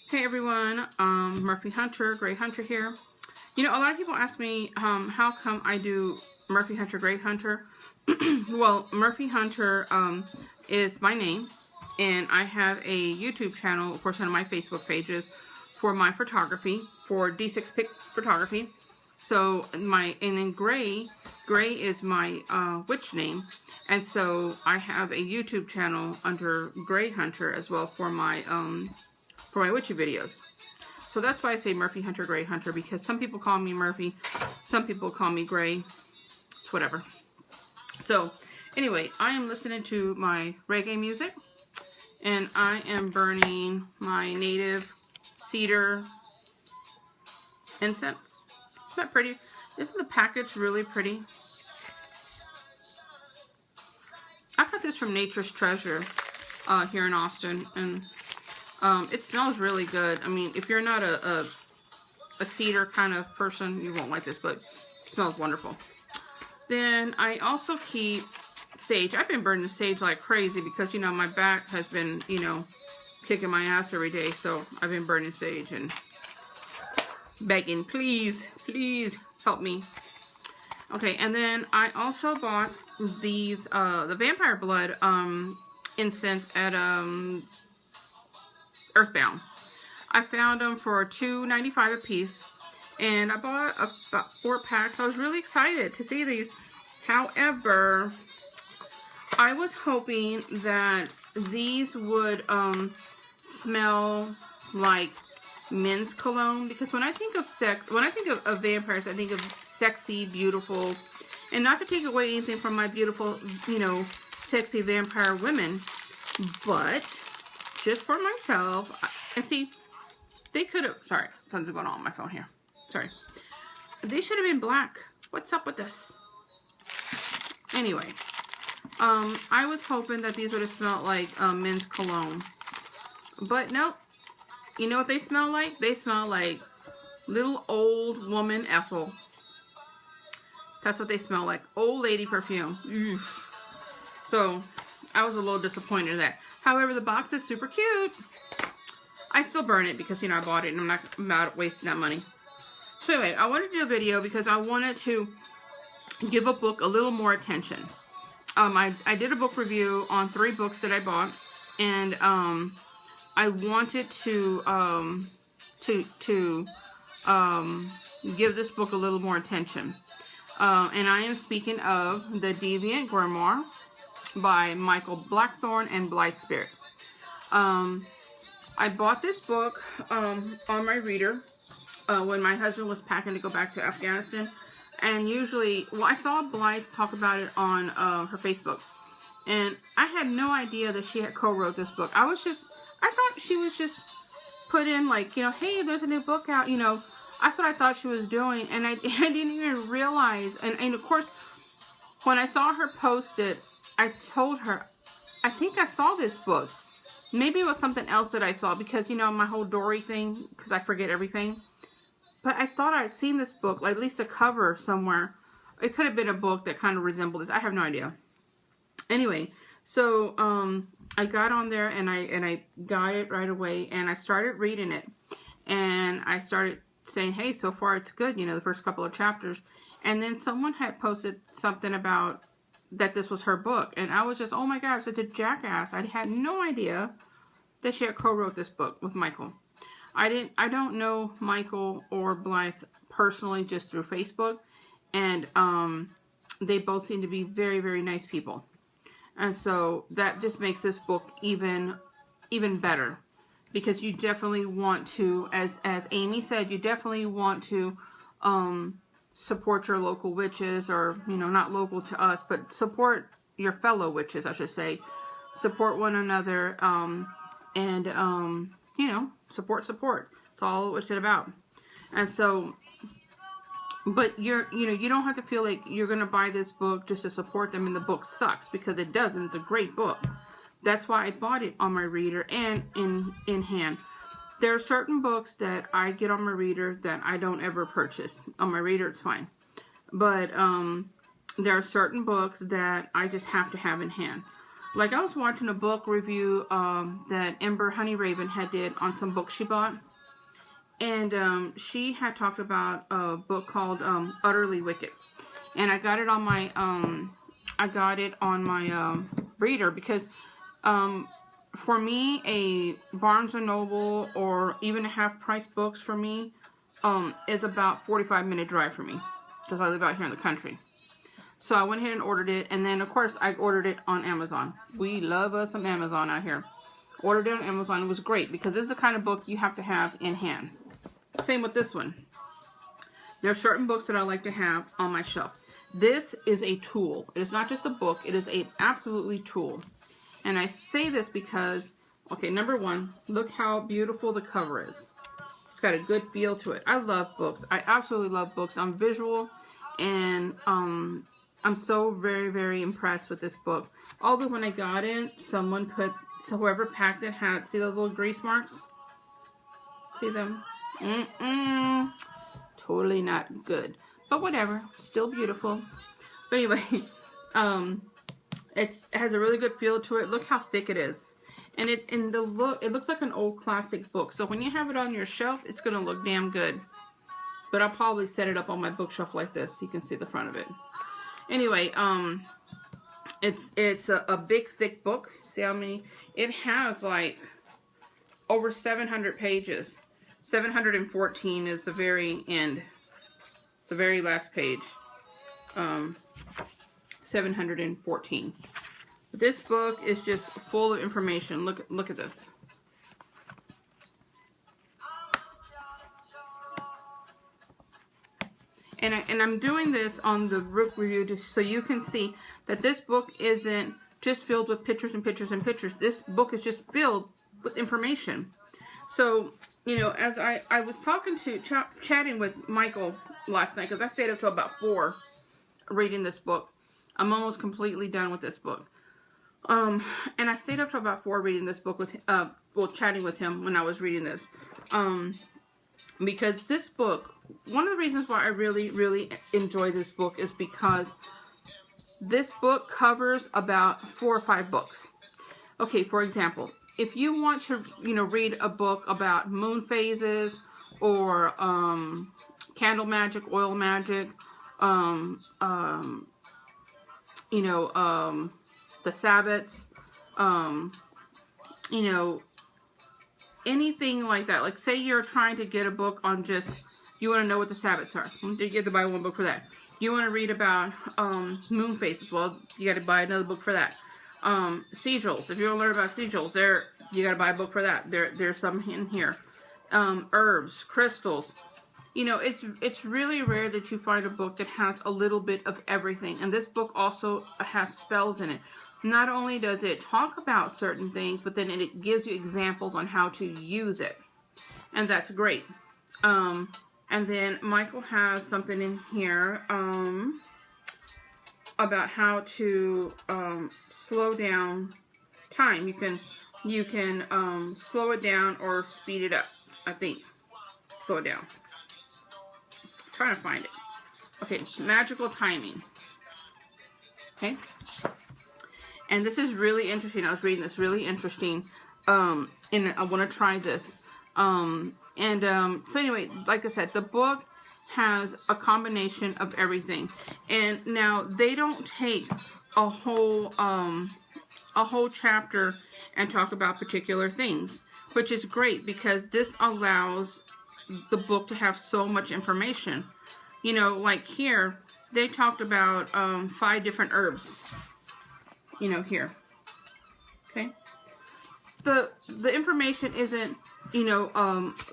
Hey everyone, Murphy Hunter, Gray Hunter here. You know, a lot of people ask me how come I do Murphy Hunter, Gray Hunter. Well, Murphy Hunter is my name, and I have a YouTube channel, of course, on my Facebook pages for my photography, for D6 pick photography. So and then Gray is my witch name, and so I have a YouTube channel under Gray Hunter as well for my witchy videos. So that's why I say Murphy Hunter, Gray Hunter, because some people call me Murphy, some people call me Gray. It's whatever. So anyway, I am listening to my reggae music, and I am burning my native cedar incense. Isn't that pretty? Isn't the package really pretty? I got this from Nature's Treasure here in Austin, and it smells really good. I mean, if you're not a cedar kind of person, you won't like this, but it smells wonderful. Then I also keep sage. I've been burning sage like crazy because, you know, my back has been, you know, kicking my ass every day. So I've been burning sage and begging, please, please help me. Okay, and then I also bought these, the vampire blood incense at Earthbound. I found them for $2.95 a piece, and I bought about 4 packs. I was really excited to see these. However, I was hoping that these would smell like men's cologne, because when I think of of vampires, I think of sexy, beautiful, and not to take away anything from my beautiful, you know, sexy vampire women, but just for myself. And see, they could have, sorry, something's going on my phone here. Sorry. They should have been black. What's up with this? Anyway, I was hoping that these would have smelled like men's cologne. But nope. You know what they smell like? They smell like little old woman Ethel. That's what they smell like. Old lady perfume. Oof. So, I was a little disappointed in that. However, the box is super cute. I still burn it because, you know, I bought it and I'm not wasting that money. So anyway, I wanted to do a video because I wanted to give a book a little more attention. I did a book review on 3 books that I bought, and I wanted to give this book a little more attention. And I am speaking of the Deviant Grimoire by Michael Blackthorne and Blythe Spirit. I bought this book on my reader when my husband was packing to go back to Afghanistan. And usually, well, I saw Blythe talk about it on her Facebook. And I had no idea that she had co-wrote this book. I thought she was just put in, like, you know, hey, there's a new book out, you know. That's what I thought she was doing. And I didn't even realize. And of course, when I saw her post it, I told her, I think I saw this book. Maybe it was something else that I saw because, you know, my whole Dory thing, because I forget everything. But I thought I'd seen this book, like at least a cover somewhere. It could have been a book that kind of resembled this. I have no idea. Anyway, so I got on there and I got it right away and I started reading it. And I started saying, hey, so far it's good, you know, the first couple of chapters. And then someone had posted something about that this was her book, and I was just, oh my god, such a jackass. I had no idea that she had co-wrote this book with Michael. I don't know Michael or Blythe personally, just through Facebook, and they both seem to be very, very nice people, and so that just makes this book even better, because you definitely want to, as Amy said, you definitely want to support your local witches, or, you know, not local to us, but support your fellow witches, I should say. Support one another, and, you know, support. It's all it's about. And so, but you know, you don't have to feel like you're going to buy this book just to support them and the book sucks, because it doesn't. It's a great book. That's why I bought it on my reader and in hand. There are certain books that I get on my reader that I don't ever purchase. On my reader, it's fine. But there are certain books that I just have to have in hand. Like I was watching a book review that Ember Honeyraven had did on some books she bought. And she had talked about a book called Utterly Wicked. And I got it on my reader because for me, a Barnes & Noble or even a half-price books for me is about 45-minute drive for me because I live out here in the country. So I went ahead and ordered it, and then of course I ordered it on Amazon. We love us some Amazon out here. Ordered it on Amazon. It was great because this is the kind of book you have to have in hand. Same with this one. There are certain books that I like to have on my shelf. This is a tool. It is not just a book. It is a absolutely tool. And I say this because, okay, number one, look how beautiful the cover is. It's got a good feel to it. I love books. I absolutely love books. I'm visual, and I'm so very, very impressed with this book. Although when I got it, someone put, so whoever packed it had, see those little grease marks? See them? Totally not good. But whatever, still beautiful. But anyway, it has a really good feel to it. Look how thick it is. And it looks like an old classic book. So when you have it on your shelf, it's gonna look damn good. But I'll probably set it up on my bookshelf like this so you can see the front of it. Anyway, it's a big thick book. See how many? It has like over 700 pages. 714 is the very end. The very last page. 714. This book is just full of information. Look at this. And I'm doing this on the book review just so you can see that this book isn't just filled with pictures and pictures and pictures. This book is just filled with information. So, you know, as I was talking to, chatting with Michael last night, because I stayed up till about 4 reading this book. I'm almost completely done with this book. And I stayed up till about 4 reading this book with, chatting with him when I was reading this. Because this book, one of the reasons why I really, really enjoy this book is because this book covers about 4 or 5 books. Okay, for example, if you want to, you know, read a book about moon phases or candle magic, oil magic, you know, the Sabbats, you know, anything like that. Like, say you're trying to get a book on just, you want to know what the Sabbats are. You get to buy one book for that. You want to read about moon phases. Well, you got to buy another book for that. Sigils. If you want to learn about sigils, you got to buy a book for that. There's some in here. Herbs, crystals. You know, it's really rare that you find a book that has a little bit of everything. And this book also has spells in it. Not only does it talk about certain things, but then it gives you examples on how to use it. And that's great. And then Michael has something in here about how to slow down time. You can slow it down or speed it up, I think. Slow it down. I'm trying to find it. Okay, magical timing. Okay. And this is really interesting. I was reading this, really interesting. And I want to try this. So anyway, like I said, the book has a combination of everything. And now they don't take a whole chapter and talk about particular things, which is great because this allows the book to have so much information. You know, like here, they talked about 5 different herbs. You know, here. Okay. The information isn't, you know,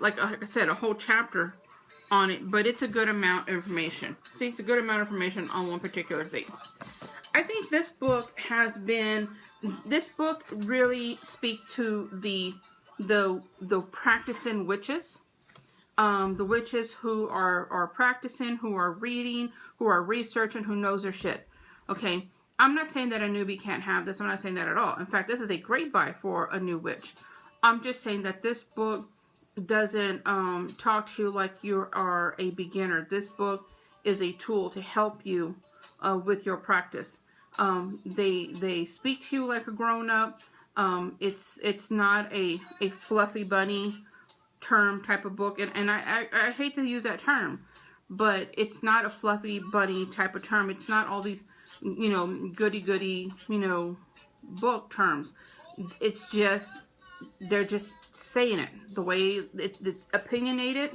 like I said, a whole chapter on it, but it's a good amount of information. See, it's a good amount of information on one particular thing. I think this book really speaks to the practicing witches. The witches who are practicing, who are reading, who are researching, who knows their shit. Okay. I'm not saying that a newbie can't have this. I'm not saying that at all. In fact, this is a great buy for a new witch. I'm just saying that this book doesn't talk to you like you are a beginner. This book is a tool to help you with your practice. They speak to you like a grown-up. It's not a fluffy bunny term type of book, and I hate to use that term, but it's not a fluffy bunny type of term. It's not all these, you know, goody, you know, book terms. It's just, they're just saying it the way it's opinionated.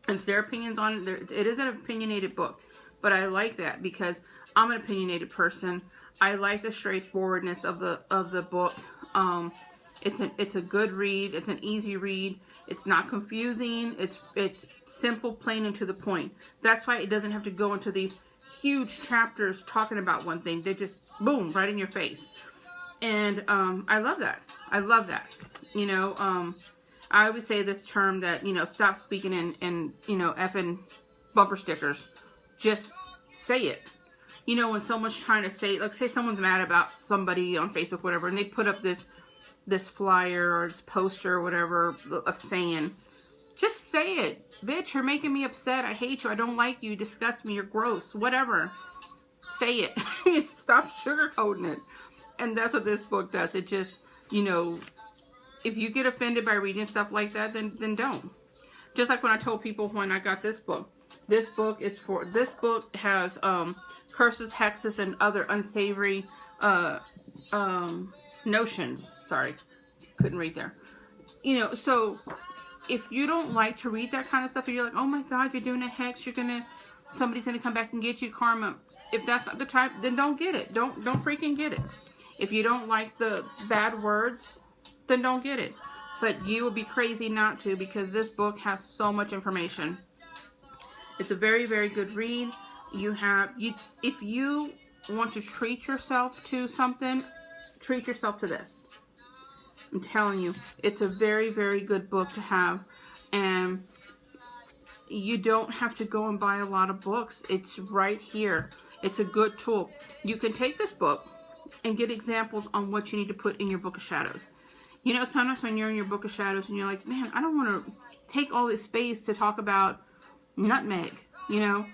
It's their opinions on it. It is an opinionated book, but I like that because I'm an opinionated person. I like the straightforwardness of the book. It's a good read. It's an easy read. It's not confusing. It's simple, plain, and to the point. That's why it doesn't have to go into these huge chapters talking about one thing. They just boom right in your face, and I love that. I love that. You know, I always say this term that, you know, stop speaking in you know, effing bumper stickers. Just say it. You know, when someone's trying to say, like, say someone's mad about somebody on Facebook, whatever, and they put up this flyer or this poster or whatever of saying, just say it. Bitch, you're making me upset. I hate you. I don't like you. You disgust me. You're gross. Whatever. Say it. Stop sugarcoating it. And that's what this book does. It just, you know, if you get offended by reading stuff like that, then don't. Just like when I told people when I got this book. This book has curses, hexes, and other unsavory notions. Sorry, couldn't read there. You know, so if you don't like to read that kind of stuff, and you're like, oh my God, you're doing a hex, somebody's gonna come back and get you, karma. If that's not the type, then don't get it. Don't freaking get it. If you don't like the bad words, then don't get it. But you would be crazy not to, because this book has so much information. It's a very, very good read. If you want to treat yourself to something, treat yourself to this. I'm telling you, it's a very, very good book to have. And you don't have to go and buy a lot of books. It's right here. It's a good tool. You can take this book and get examples on what you need to put in your book of shadows. You know, sometimes when you're in your book of shadows and you're like, man, I don't want to take all this space to talk about nutmeg, you know.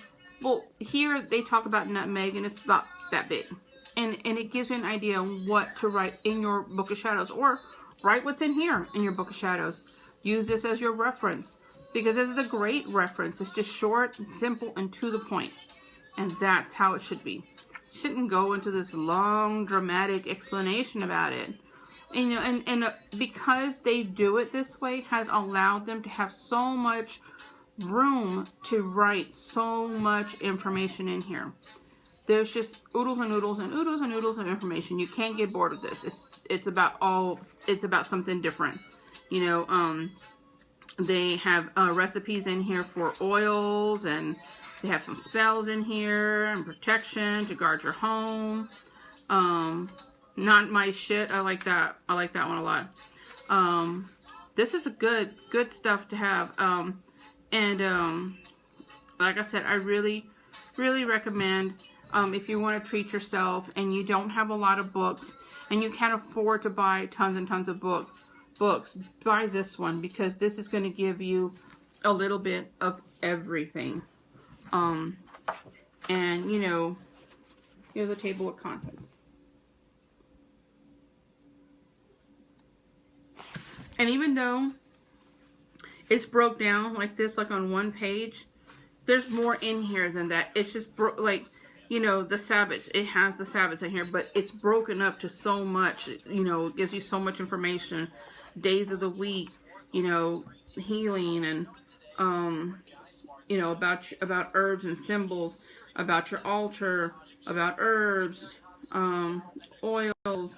Well, here they talk about nutmeg, and it's about that big. And it gives you an idea on what to write in your book of shadows, or write what's in here in your book of shadows. Use this as your reference, because this is a great reference. It's just short, simple, and to the point. And that's how it should be. You shouldn't go into this long, dramatic explanation about it. And, you know, and because they do it this way has allowed them to have so much room to write so much information in here. There's just oodles and oodles and oodles and oodles of information. You can't get bored of this. It's about something different. You know, they have recipes in here for oils, and they have some spells in here and protection to guard your home. Not my shit. I like that. I like that one a lot. This is a good stuff to have. Like I said, I really recommend, if you want to treat yourself and you don't have a lot of books and you can't afford to buy tons and tons of books, buy this one, because this is going to give you a little bit of everything. And you know, here's a table of contents. And even though it's broke down like this, like on one page, there's more in here than that. It's just like, you know, the Sabbats. It has the Sabbats in here, but it's broken up to so much. You know, it gives you so much information. Days of the week, you know, healing, and you know, about herbs and symbols, about your altar, about herbs, oils,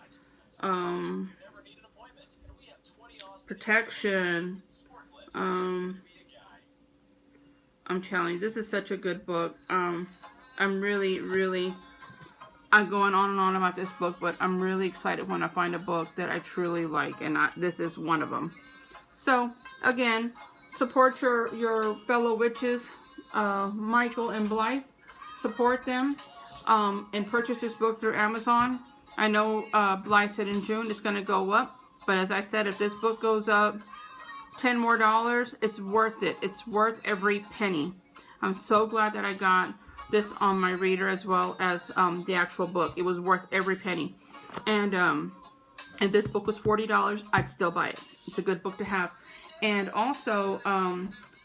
protection. I'm telling you, this is such a good book. I'm really I'm going on and on about this book, but I'm really excited when I find a book that I truly like, and this is one of them. So again, support your fellow witches, Michael and Blythe. Support them, and purchase this book through Amazon. I know Blythe said in June it's going to go up, but as I said, if this book goes up $10 more, it's worth it. It's worth every penny. I'm so glad that I got this on my reader as well as the actual book. It was worth every penny. And if this book was $40, I'd still buy it. It's a good book to have. And also,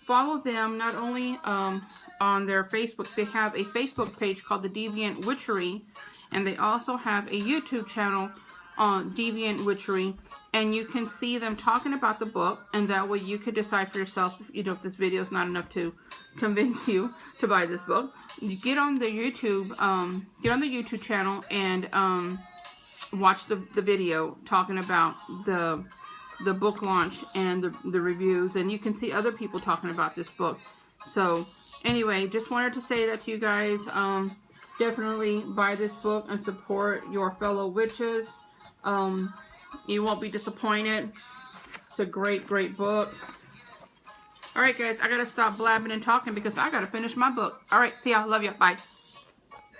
follow them not only on their Facebook. They have a Facebook page called the Deviant Witchery, and they also have a YouTube channel on Deviant Witchery, and you can see them talking about the book, and that way you could decide for yourself, you know, if this video is not enough to convince you to buy this book. You get on the YouTube, channel and watch the video talking about the book launch and the reviews, and you can see other people talking about this book. So anyway, just wanted to say that to you guys. Definitely buy this book and support your fellow witches. You won't be disappointed. It's a great, great book. Alright guys, I gotta stop blabbing and talking because I gotta finish my book. Alright, see ya. Love ya. Bye.